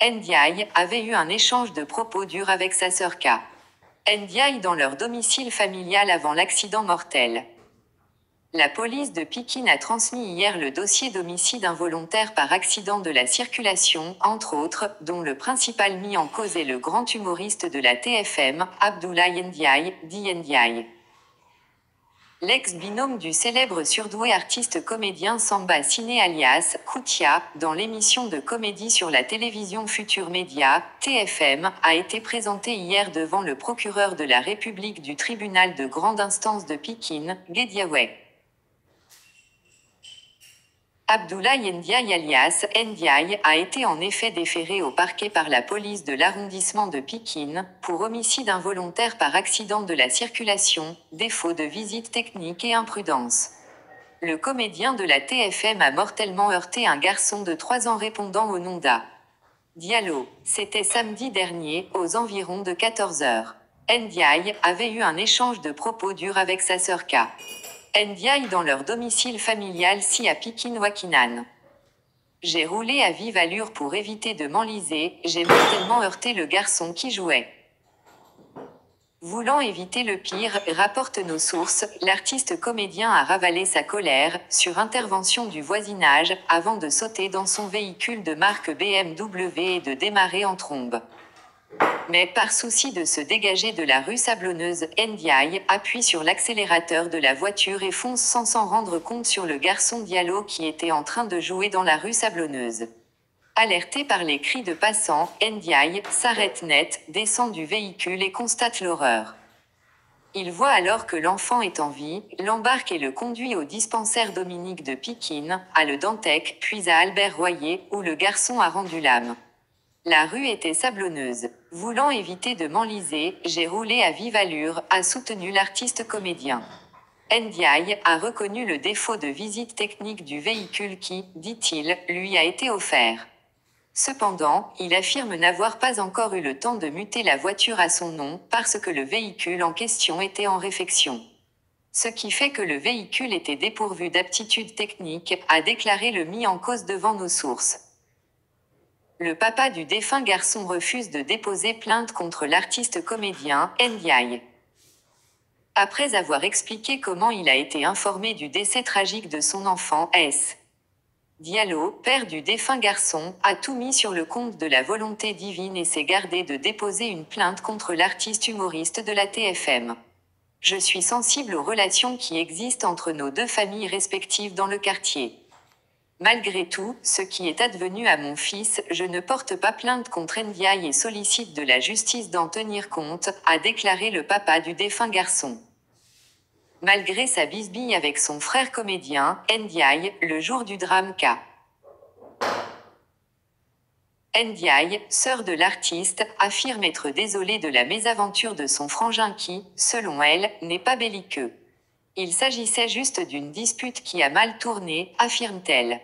Ndiaye avait eu un échange de propos durs avec sa sœur K. Ndiaye dans leur domicile familial avant l'accident mortel. La police de Pikine a transmis hier le dossier d'homicide involontaire par accident de la circulation, entre autres, dont le principal mis en cause est le grand humoriste de la TFM, Abdoulaye Ndiaye, dit Ndiaye. L'ex-binôme du célèbre surdoué artiste comédien Samba Ciné alias Koutia, dans l'émission de comédie sur la télévision Futur Média, TFM, a été présenté hier devant le procureur de la République du tribunal de grande instance de Pikine, Guédiawaye. Abdoulaye Ndiaye alias Ndiaye a été en effet déféré au parquet par la police de l'arrondissement de Pikine, pour homicide involontaire par accident de la circulation, défaut de visite technique et imprudence. Le comédien de la TFM a mortellement heurté un garçon de 3 ans répondant au nom d'A. Diallo. C'était samedi dernier, aux environs de 14 h. Ndiaye avait eu un échange de propos durs avec sa sœur K. Ndiaye dans leur domicile familial à Pikine-Wakinan. J'ai roulé à vive allure pour éviter de m'enliser, j'ai mortellement heurté le garçon qui jouait. Voulant éviter le pire, rapportent nos sources, l'artiste comédien a ravalé sa colère, sur intervention du voisinage, avant de sauter dans son véhicule de marque BMW et de démarrer en trombe. Mais par souci de se dégager de la rue sablonneuse, Ndiaye appuie sur l'accélérateur de la voiture et fonce sans s'en rendre compte sur le garçon Diallo qui était en train de jouer dans la rue sablonneuse. Alerté par les cris de passants, Ndiaye s'arrête net, descend du véhicule et constate l'horreur. Il voit alors que l'enfant est en vie, l'embarque et le conduit au dispensaire Dominique de Pikine, à Le Dantec, puis à Albert Royer, où le garçon a rendu l'âme. La rue était sablonneuse. Voulant éviter de m'enliser, j'ai roulé à vive allure, a soutenu l'artiste comédien. Ndiaye a reconnu le défaut de visite technique du véhicule qui, dit-il, lui a été offert. Cependant, il affirme n'avoir pas encore eu le temps de muter la voiture à son nom, parce que le véhicule en question était en réfection. Ce qui fait que le véhicule était dépourvu d'aptitude technique, a déclaré le mis en cause devant nos sources. Le papa du défunt garçon refuse de déposer plainte contre l'artiste comédien, Ndiaye. Après avoir expliqué comment il a été informé du décès tragique de son enfant, S. Diallo, père du défunt garçon, a tout mis sur le compte de la volonté divine et s'est gardé de déposer une plainte contre l'artiste humoriste de la TFM. Je suis sensible aux relations qui existent entre nos deux familles respectives dans le quartier. Malgré tout, ce qui est advenu à mon fils, je ne porte pas plainte contre Ndiaye et sollicite de la justice d'en tenir compte, a déclaré le papa du défunt garçon. Malgré sa bisbille avec son frère comédien, Ndiaye, le jour du drame K. Ndiaye, sœur de l'artiste, affirme être désolée de la mésaventure de son frangin qui, selon elle, n'est pas belliqueux. Il s'agissait juste d'une dispute qui a mal tourné, affirme-t-elle.